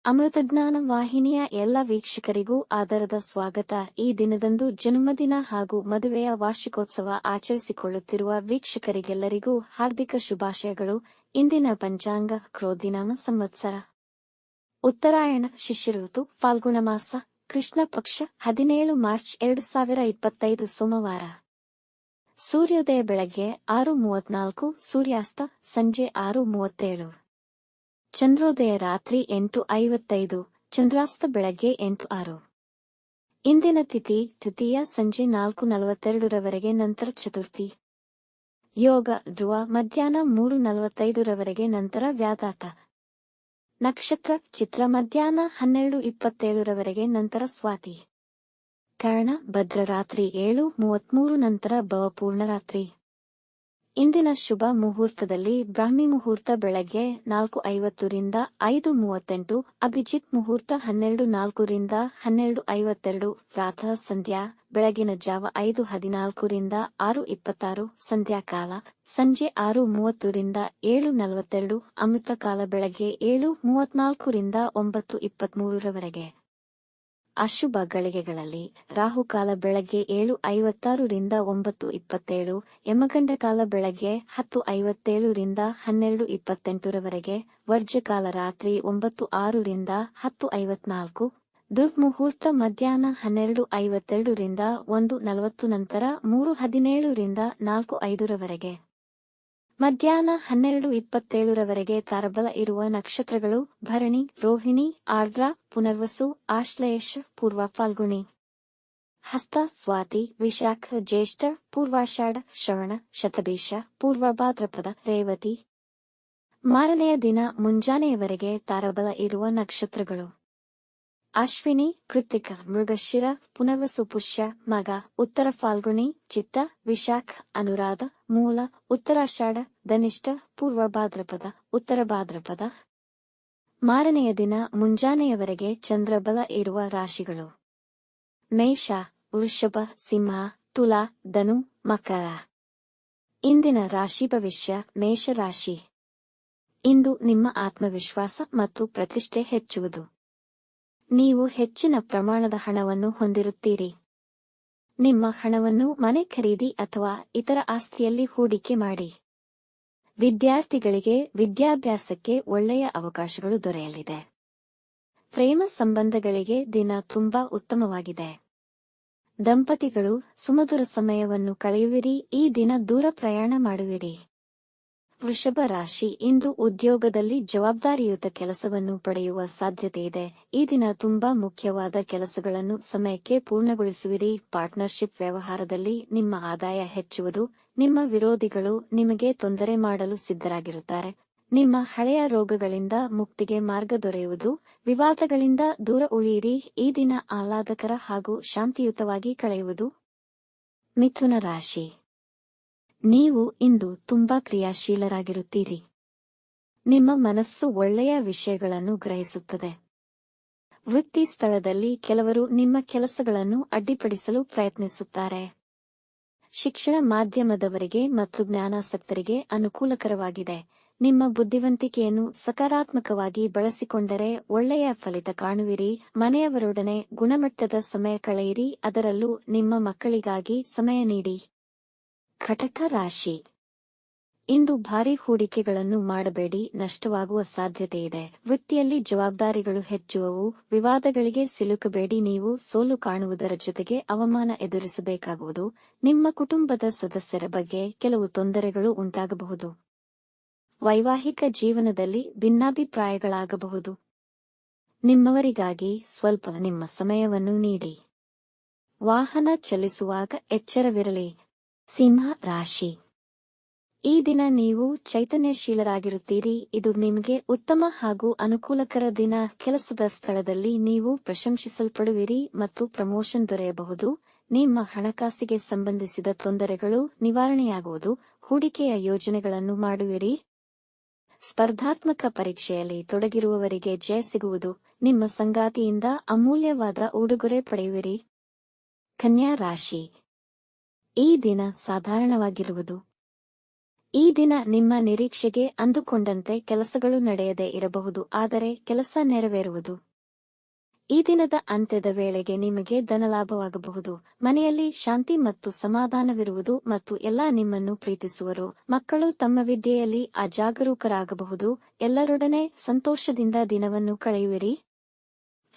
ಅಮೃತಜ್ಞಾನ ವಾಹಿನಿಯ ಎಲ್ಲ ವೀಕ್ಷಕರಿಗೂ ಆದರದ ಸ್ವಾಗತ. ಈ ದಿನದಂದು ಜನ್ಮದಿನ ಹಾಗೂ ಮದುವೆಯ ವಾರ್ಷಿಕೋತ್ಸವ ಆಚರಿಸಿಕೊಳ್ಳುತ್ತಿರುವ ವೀಕ್ಷಕರಿಗೆಲ್ಲರಿಗೂ ಹಾರ್ದಿಕ ಶುಭಾಶಯಗಳು. ಇಂದಿನ ಪಂಚಾಂಗ ಕ್ರೋಧಿನಾಮ ಸಂವತ್ಸರ ಉತ್ತರಾಯಣ ಶಿಶಿರ ಋತು ಫಾಲ್ಗುಣ ಮಾಸ ಕೃಷ್ಣ ಪಕ್ಷ 17 ಮಾರ್ಚ್ 2025 ಸೋಮವಾರ. ಸೂರ್ಯೋದಯ ಬೆಳಗ್ಗೆ 6:34, ಸೂರ್ಯಾಸ್ತ ಸಂಜೆ 6:37. ಚಂದ್ರೋದಯ ರಾತ್ರಿ 8:55, ಚಂದ್ರಾಸ್ತ ಬೆಳಗ್ಗೆ 8:06. ಇಂದಿನ ತಿಥಿ ತೃತೀಯ ಸಂಜೆ 4:42 ರವರೆಗೆ, ನಂತರ ಚತುರ್ಥಿ. ಯೋಗ ಧ್ರುವ ಮಧ್ಯಾಹ್ನ 3:45 ರವರೆಗೆ, ನಂತರ ವ್ಯಾಘಾತ. ನಕ್ಷತ್ರ ಚಿತ್ರ ಮಧ್ಯಾಹ್ನ 12:27 ರವರೆಗೆ, ನಂತರ ಸ್ವಾತಿ. ಕರ್ಣ ಭದ್ರ ರಾತ್ರಿ 7:33, ನಂತರ ಭವ ಪೂರ್ಣರಾತ್ರಿ. ಇಂದಿನ ಶುಭ ಮುಹೂರ್ತದಲ್ಲಿ ಬ್ರಾಹ್ಮಿ ಮುಹೂರ್ತ ಬೆಳಗ್ಗೆ 4:50 ರಿಂದ 5:38, ಅಭಿಜಿತ್ ಮುಹೂರ್ತ 12:04 ರಿಂದ 12:52, ಪ್ರಾತಃ ಸಂಧ್ಯಾ ಬೆಳಗಿನ ಜಾವ 5:14 ರಿಂದ 6:26, ಸಂಧ್ಯಾಕಾಲ ಸಂಜೆ 6:30 ರಿಂದ 7:42, ಅಮೃತಕಾಲ ಬೆಳಗ್ಗೆ 7:34 ರಿಂದ 9:23 ರವರೆಗೆ. ಅಶುಭ ಗಳಿಗೆಗಳಲ್ಲಿ ರಾಹುಕಾಲ ಬೆಳಗ್ಗೆ 7:56 ರಿಂದ 9:27, ಯಮಗಂಡ ಕಾಲ ಬೆಳಗ್ಗೆ 10:57 ರಿಂದ 12:28 ರವರೆಗೆ, ವರ್ಜಕಾಲ ರಾತ್ರಿ 9:06 ರಿಂದ 10:54, ದುರ್ಮುಹೂರ್ತ ಮಧ್ಯಾಹ್ನ 12:52 ರಿಂದ 1:40, ನಂತರ 3:17 ರಿಂದ 4:05 ರವರೆಗೆ. ಮಧ್ಯಾಹ್ನ 12:27 ರವರೆಗೆ ತಾರಬಲ ಇರುವ ನಕ್ಷತ್ರಗಳು ಭರಣಿ, ರೋಹಿಣಿ, ಆರ್ದ್ರ, ಪುನರ್ವಸು, ಆಶ್ಲೇಷ, ಪೂರ್ವ ಫಾಲ್ಗುಣಿ, ಹಸ್ತ, ಸ್ವಾತಿ, ವಿಶಾಖ, ಜ್ಯೇಷ್ಠ, ಪೂರ್ವಾಷಾಢ, ಶ್ರವಣ, ಶತಭಿಷ, ಪೂರ್ವ ಭಾದ್ರಪದ, ರೇವತಿ. ಮಾರನೆಯ ದಿನ ಮುಂಜಾನೆಯವರೆಗೆ ತಾರಬಲ ಇರುವ ನಕ್ಷತ್ರಗಳು ಅಶ್ವಿನಿ, ಕೃತ್ತಿಕ, ಮೃಗಶಿರ, ಪುನರ್ವಸು, ಪುಷ್ಯ, ಮಗ, ಉತ್ತರ ಫಾಲ್ಗುಣಿ, ಚಿತ್ತ, ವಿಶಾಖ, ಅನುರಾಧ, ಮೂಲ, ಉತ್ತರಾಷಾಢ, ಧನಿಷ್ಠ, ಪೂರ್ವ ಭಾದ್ರಪದ, ಉತ್ತರ ಭಾದ್ರಪದ. ಮಾರನೆಯ ದಿನ ಮುಂಜಾನೆಯವರೆಗೆ ಚಂದ್ರಬಲ ಇರುವ ರಾಶಿಗಳು ಮೇಷ, ವೃಷಭ, ಸಿಂಹ, ತುಲಾ, ಧನು, ಮಕರ. ಇಂದಿನ ರಾಶಿ ಭವಿಷ್ಯ. ಮೇಷರಾಶಿ. ಇಂದು ನಿಮ್ಮ ಆತ್ಮವಿಶ್ವಾಸ ಮತ್ತು ಪ್ರತಿಷ್ಠೆ ಹೆಚ್ಚುವುದು. ನೀವು ಹೆಚ್ಚಿನ ಪ್ರಮಾಣದ ಹಣವನ್ನು ಹೊಂದಿರುತ್ತೀರಿ. ನಿಮ್ಮ ಹಣವನ್ನು ಮನೆ ಖರೀದಿ ಅಥವಾ ಇತರ ಆಸ್ತಿಯಲ್ಲಿ ಹೂಡಿಕೆ ಮಾಡಿ. ವಿದ್ಯಾರ್ಥಿಗಳಿಗೆ ವಿದ್ಯಾಭ್ಯಾಸಕ್ಕೆ ಒಳ್ಳೆಯ ಅವಕಾಶಗಳು ದೊರೆಯಲಿದೆ. ಪ್ರೇಮ ಸಂಬಂಧಗಳಿಗೆ ದಿನ ತುಂಬಾ ಉತ್ತಮವಾಗಿದೆ. ದಂಪತಿಗಳು ಸುಮಧುರ ಸಮಯವನ್ನು ಕಳೆಯುವಿರಿ. ಈ ದಿನ ದೂರ ಪ್ರಯಾಣ ಮಾಡುವಿರಿ. ವೃಷಭ ರಾಶಿ. ಇಂದು ಉದ್ಯೋಗದಲ್ಲಿ ಜವಾಬ್ದಾರಿಯುತ ಕೆಲಸವನ್ನು ಪಡೆಯುವ ಸಾಧ್ಯತೆಯಿದೆ. ಈ ದಿನ ತುಂಬಾ ಮುಖ್ಯವಾದ ಕೆಲಸಗಳನ್ನು ಸಮಯಕ್ಕೆ ಪೂರ್ಣಗೊಳಿಸುವಿರಿ. ಪಾರ್ಟ್ನರ್ಶಿಪ್ ವ್ಯವಹಾರದಲ್ಲಿ ನಿಮ್ಮ ಆದಾಯ ಹೆಚ್ಚುವುದು. ನಿಮ್ಮ ವಿರೋಧಿಗಳು ನಿಮಗೆ ತೊಂದರೆ ಮಾಡಲು ಸಿದ್ಧರಾಗಿರುತ್ತಾರೆ. ನಿಮ್ಮ ಹಳೆಯ ರೋಗಗಳಿಂದ ಮುಕ್ತಿಗೆ ಮಾರ್ಗ ದೊರೆಯುವುದು. ವಿವಾದಗಳಿಂದ ದೂರ ಉಳಿಯಿರಿ. ಈ ದಿನ ಆಹ್ಲಾದಕರ ಹಾಗೂ ಶಾಂತಿಯುತವಾಗಿ ಕಳೆಯುವುದು. ಮಿಥುನ ರಾಶಿ. ನೀವು ಇಂದು ತುಂಬಾ ಕ್ರಿಯಾಶೀಲರಾಗಿರುತ್ತೀರಿ. ನಿಮ್ಮ ಮನಸ್ಸು ಒಳ್ಳೆಯ ವಿಷಯಗಳನ್ನು ಗ್ರಹಿಸುತ್ತದೆ. ವೃತ್ತಿ ಸ್ಥಳದಲ್ಲಿ ಕೆಲವರು ನಿಮ್ಮ ಕೆಲಸಗಳನ್ನು ಅಡ್ಡಿಪಡಿಸಲು ಪ್ರಯತ್ನಿಸುತ್ತಾರೆ. ಶಿಕ್ಷಣ ಮಾಧ್ಯಮದವರಿಗೆ ಮತ್ತು ಜ್ಞಾನಾಸಕ್ತರಿಗೆ ಅನುಕೂಲಕರವಾಗಿದೆ. ನಿಮ್ಮ ಬುದ್ಧಿವಂತಿಕೆಯನ್ನು ಸಕಾರಾತ್ಮಕವಾಗಿ ಬಳಸಿಕೊಂಡರೆ ಒಳ್ಳೆಯ ಫಲಿತ ಕಾಣುವಿರಿ. ಮನೆಯವರೊಡನೆ ಗುಣಮಟ್ಟದ ಸಮಯ ಕಳೆಯಿರಿ. ಅದರಲ್ಲೂ ನಿಮ್ಮ ಮಕ್ಕಳಿಗಾಗಿ ಸಮಯ ನೀಡಿ. ಕಟಕ ರಾಶಿ. ಇಂದು ಭಾರೀ ಹೂಡಿಕೆಗಳನ್ನು ಮಾಡಬೇಡಿ. ನಷ್ಟವಾಗುವ ಸಾಧ್ಯತೆಯಿದೆ. ವೃತ್ತಿಯಲ್ಲಿ ಜವಾಬ್ದಾರಿಗಳು ಹೆಚ್ಚುವವು. ವಿವಾದಗಳಿಗೆ ಸಿಲುಕಬೇಡಿ. ನೀವು ಸೋಲು ಕಾಣುವುದರ ಜೊತೆಗೆ ಅವಮಾನ ಎದುರಿಸಬೇಕಾಗುವುದು. ನಿಮ್ಮ ಕುಟುಂಬದ ಸದಸ್ಯರ ಬಗ್ಗೆ ಕೆಲವು ತೊಂದರೆಗಳು ಉಂಟಾಗಬಹುದು. ವೈವಾಹಿಕ ಜೀವನದಲ್ಲಿ ಭಿನ್ನಾಭಿಪ್ರಾಯಗಳಾಗಬಹುದು. ನಿಮ್ಮವರಿಗಾಗಿ ಸ್ವಲ್ಪ ನಿಮ್ಮ ಸಮಯವನ್ನು ನೀಡಿ. ವಾಹನ ಚಲಿಸುವಾಗ ಎಚ್ಚರವಿರಲಿ. ಸಿಂಹ ರಾಶಿ. ಈ ದಿನ ನೀವು ಚೈತನ್ಯಶೀಲರಾಗಿರುತ್ತೀರಿ. ಇದು ನಿಮಗೆ ಉತ್ತಮ ಹಾಗೂ ಅನುಕೂಲಕರ ದಿನ. ಕೆಲಸದ ಸ್ಥಳದಲ್ಲಿ ನೀವು ಪ್ರಶಂಸಿಸಲ್ಪಡುವಿರಿ ಮತ್ತು ಪ್ರಮೋಷನ್ ದೊರೆಯಬಹುದು. ನಿಮ್ಮ ಹಣಕಾಸಿಗೆ ಸಂಬಂಧಿಸಿದ ತೊಂದರೆಗಳು ನಿವಾರಣೆಯಾಗುವುದು. ಹೂಡಿಕೆಯ ಯೋಜನೆಗಳನ್ನು ಮಾಡುವಿರಿ. ಸ್ಪರ್ಧಾತ್ಮಕ ಪರೀಕ್ಷೆಯಲ್ಲಿ ತೊಡಗಿರುವವರಿಗೆ ಜಯ ಸಿಗುವುದು. ನಿಮ್ಮ ಸಂಗಾತಿಯಿಂದ ಅಮೂಲ್ಯವಾದ ಉಡುಗೊರೆ ಪಡೆಯುವಿರಿ. ಕನ್ಯಾ ರಾಶಿ. ಈ ದಿನ ಸಾಧಾರಣವಾಗಿರುವುದು. ಈ ದಿನ ನಿಮ್ಮ ನಿರೀಕ್ಷೆಗೆ ಅಂದುಕೊಂಡಂತೆ ಕೆಲಸಗಳು ನಡೆಯದೇ ಇರಬಹುದು, ಆದರೆ ಕೆಲಸ ನೆರವೇರುವುದು. ಈ ದಿನದ ಅಂತ್ಯದ ವೇಳೆಗೆ ನಿಮಗೆ ಧನಲಾಭವಾಗಬಹುದು. ಮನೆಯಲ್ಲಿ ಶಾಂತಿ ಮತ್ತು ಸಮಾಧಾನವಿರುವುದು ಮತ್ತು ಎಲ್ಲಾ ನಿಮ್ಮನ್ನು ಪ್ರೀತಿಸುವರು. ಮಕ್ಕಳು ತಮ್ಮ ವಿದ್ಯೆಯಲ್ಲಿ ಅಜಾಗರೂಕರಾಗಬಹುದು. ಎಲ್ಲರೊಡನೆ ಸಂತೋಷದಿಂದ ದಿನವನ್ನು ಕಳೆಯುವಿರಿ.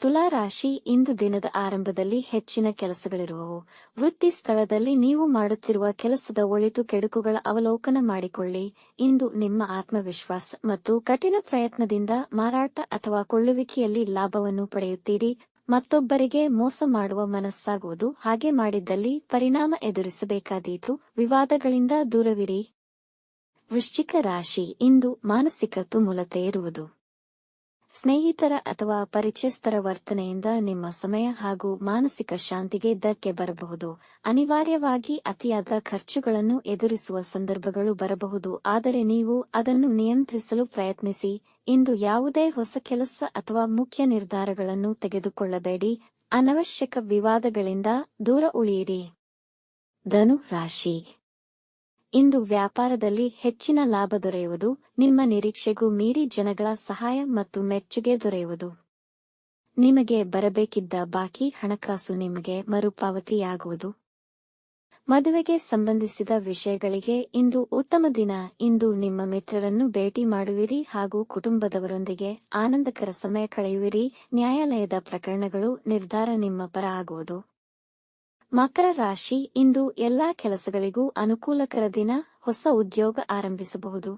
ತುಲಾ ರಾಶಿ, ಇಂದು ದಿನದ ಆರಂಭದಲ್ಲಿ ಹೆಚ್ಚಿನ ಕೆಲಸಗಳಿರುವವು. ವೃತ್ತಿ ಸ್ಥಳದಲ್ಲಿ ನೀವು ಮಾಡುತ್ತಿರುವ ಕೆಲಸದ ಒಳಿತು ಕೆಡುಕುಗಳ ಅವಲೋಕನ ಮಾಡಿಕೊಳ್ಳಿ. ಇಂದು ನಿಮ್ಮ ಆತ್ಮವಿಶ್ವಾಸ ಮತ್ತು ಕಠಿಣ ಪ್ರಯತ್ನದಿಂದ ಮಾರಾಟ ಅಥವಾ ಕೊಳ್ಳುವಿಕೆಯಲ್ಲಿ ಲಾಭವನ್ನು ಪಡೆಯುತ್ತೀರಿ. ಮತ್ತೊಬ್ಬರಿಗೆ ಮೋಸ ಮಾಡುವ ಮನಸ್ಸಾಗುವುದು. ಹಾಗೆ ಮಾಡಿದ್ದಲ್ಲಿ ಪರಿಣಾಮ ಎದುರಿಸಬೇಕಾದೀತು. ವಿವಾದಗಳಿಂದ ದೂರವಿರಿ. ವೃಶ್ಚಿಕ ರಾಶಿ, ಇಂದು ಮಾನಸಿಕ ತುಮುಲತೆ ಇರುವುದು. ಸ್ನೇಹಿತರ ಅಥವಾ ಪರಿಚಯಸ್ಥರ ವರ್ತನೆಯಿಂದ ನಿಮ್ಮ ಸಮಯ ಹಾಗೂ ಮಾನಸಿಕ ಶಾಂತಿಗೆ ಧಕ್ಕೆ ಬರಬಹುದು. ಅನಿವಾರ್ಯವಾಗಿ ಅತಿಯಾದ ಖರ್ಚುಗಳನ್ನು ಎದುರಿಸುವ ಸಂದರ್ಭಗಳು ಬರಬಹುದು, ಆದರೆ ನೀವು ಅದನ್ನು ನಿಯಂತ್ರಿಸಲು ಪ್ರಯತ್ನಿಸಿ. ಇಂದು ಯಾವುದೇ ಹೊಸ ಕೆಲಸ ಅಥವಾ ಮುಖ್ಯ ನಿರ್ಧಾರಗಳನ್ನು ತೆಗೆದುಕೊಳ್ಳಬೇಡಿ. ಅನವಶ್ಯಕ ವಿವಾದಗಳಿಂದ ದೂರ ಉಳಿಯಿರಿ. ಧನು ರಾಶಿ, ಇಂದು ವ್ಯಾಪಾರದಲ್ಲಿ ಹೆಚ್ಚಿನ ಲಾಭ ದೊರೆಯುವುದು. ನಿಮ್ಮ ನಿರೀಕ್ಷೆಗೂ ಮೀರಿ ಜನಗಳ ಸಹಾಯ ಮತ್ತು ಮೆಚ್ಚುಗೆ ದೊರೆಯುವುದು. ನಿಮಗೆ ಬರಬೇಕಿದ್ದ ಬಾಕಿ ಹಣಕಾಸು ನಿಮಗೆ ಮರುಪಾವತಿಯಾಗುವುದು. ಮದುವೆಗೆ ಸಂಬಂಧಿಸಿದ ವಿಷಯಗಳಿಗೆ ಇಂದು ಉತ್ತಮ ದಿನ. ಇಂದು ನಿಮ್ಮ ಮಿತ್ರರನ್ನು ಭೇಟಿ ಮಾಡುವಿರಿ ಹಾಗೂ ಕುಟುಂಬದವರೊಂದಿಗೆ ಆನಂದಕರ ಸಮಯ ಕಳೆಯುವಿರಿ. ನ್ಯಾಯಾಲಯದ ಪ್ರಕರಣಗಳು ನಿರ್ಧಾರ ನಿಮ್ಮ ಪರ ಆಗುವುದು. ಮಕರ ರಾಶಿ, ಇಂದು ಎಲ್ಲಾ ಕೆಲಸಗಳಿಗೂ ಅನುಕೂಲಕರ ದಿನ. ಹೊಸ ಉದ್ಯೋಗ ಆರಂಭಿಸಬಹುದು.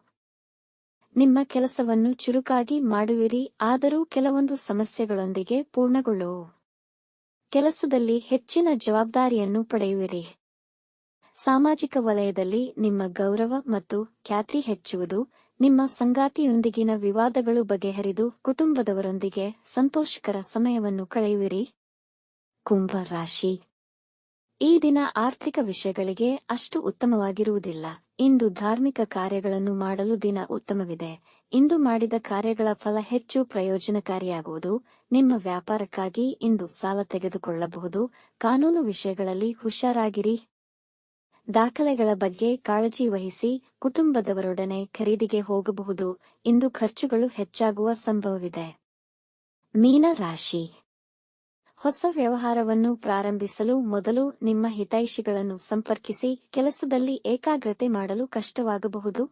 ನಿಮ್ಮ ಕೆಲಸವನ್ನು ಚುರುಕಾಗಿ ಮಾಡುವಿರಿ, ಆದರೂ ಕೆಲವೊಂದು ಸಮಸ್ಯೆಗಳೊಂದಿಗೆ ಪೂರ್ಣಗೊಳ್ಳುವು. ಕೆಲಸದಲ್ಲಿ ಹೆಚ್ಚಿನ ಜವಾಬ್ದಾರಿಯನ್ನು ಪಡೆಯುವಿರಿ. ಸಾಮಾಜಿಕ ವಲಯದಲ್ಲಿ ನಿಮ್ಮ ಗೌರವ ಮತ್ತು ಖ್ಯಾತಿ ಹೆಚ್ಚುವುದು. ನಿಮ್ಮ ಸಂಗಾತಿಯೊಂದಿಗಿನ ವಿವಾದಗಳು ಬಗೆಹರಿದು ಕುಟುಂಬದವರೊಂದಿಗೆ ಸಂತೋಷಕರ ಸಮಯವನ್ನು ಕಳೆಯುವಿರಿ. ಕುಂಭ ರಾಶಿ, ಈ ದಿನ ಆರ್ಥಿಕ ವಿಷಯಗಳಿಗೆ ಅಷ್ಟು ಉತ್ತಮವಾಗಿರುವುದಿಲ್ಲ. ಇಂದು ಧಾರ್ಮಿಕ ಕಾರ್ಯಗಳನ್ನು ಮಾಡಲು ದಿನ ಉತ್ತಮವಿದೆ. ಇಂದು ಮಾಡಿದ ಕಾರ್ಯಗಳ ಫಲ ಹೆಚ್ಚು ಪ್ರಯೋಜನಕಾರಿಯಾಗುವುದು. ನಿಮ್ಮ ವ್ಯಾಪಾರಕ್ಕಾಗಿ ಇಂದು ಸಾಲ ತೆಗೆದುಕೊಳ್ಳಬಹುದು. ಕಾನೂನು ವಿಷಯಗಳಲ್ಲಿ ಹುಷಾರಾಗಿರಿ. ದಾಖಲೆಗಳ ಬಗ್ಗೆ ಕಾಳಜಿ ವಹಿಸಿ. ಕುಟುಂಬದವರೊಡನೆ ಖರೀದಿಗೆ ಹೋಗಬಹುದು. ಇಂದು ಖರ್ಚುಗಳು ಹೆಚ್ಚಾಗುವ ಸಂಭವವಿದೆ. ಮೀನ ರಾಶಿ, ಹೊಸ ವ್ಯವಹಾರವನ್ನು ಪ್ರಾರಂಭಿಸಲು ಮೊದಲು ನಿಮ್ಮ ಹಿತೈಷಿಗಳನ್ನು ಸಂಪರ್ಕಿಸಿ. ಕೆಲಸದಲ್ಲಿ ಏಕಾಗ್ರತೆ ಮಾಡಲು ಕಷ್ಟವಾಗಬಹುದು,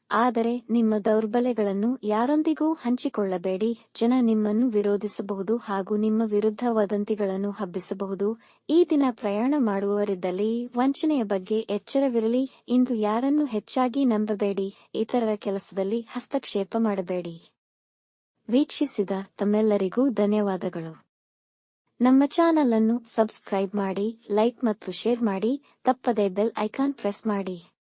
ಆದರೆ ನಿಮ್ಮ ದೌರ್ಬಲ್ಯಗಳನ್ನು ಯಾರೊಂದಿಗೂ ಹಂಚಿಕೊಳ್ಳಬೇಡಿ. ಜನ ನಿಮ್ಮನ್ನು ವಿರೋಧಿಸಬಹುದು ಹಾಗೂ ನಿಮ್ಮ ವಿರುದ್ಧ ವದಂತಿಗಳನ್ನು ಹಬ್ಬಿಸಬಹುದು. ಈ ದಿನ ಪ್ರಯಾಣ ಮಾಡುವವರಿದ್ದಲ್ಲಿ ವಂಚನೆಯ ಬಗ್ಗೆ ಎಚ್ಚರವಿರಲಿ. ಇಂದು ಯಾರನ್ನು ಹೆಚ್ಚಾಗಿ ನಂಬಬೇಡಿ. ಇತರರ ಕೆಲಸದಲ್ಲಿ ಹಸ್ತಕ್ಷೇಪ ಮಾಡಬೇಡಿ. ವೀಕ್ಷಿಸಿದ ತಮ್ಮೆಲ್ಲರಿಗೂ ಧನ್ಯವಾದಗಳು. ನಮ್ಮ ಚಾನಲ್ ಅನ್ನು ಸಬ್ಸ್ಕ್ರೈಬ್ ಮಾಡಿ, ಲೈಕ್ ಮತ್ತು ಶೇರ್ ಮಾಡಿ. ತಪ್ಪದೇ ಬೆಲ್ ಐಕಾನ್ ಪ್ರೆಸ್ ಮಾಡಿ.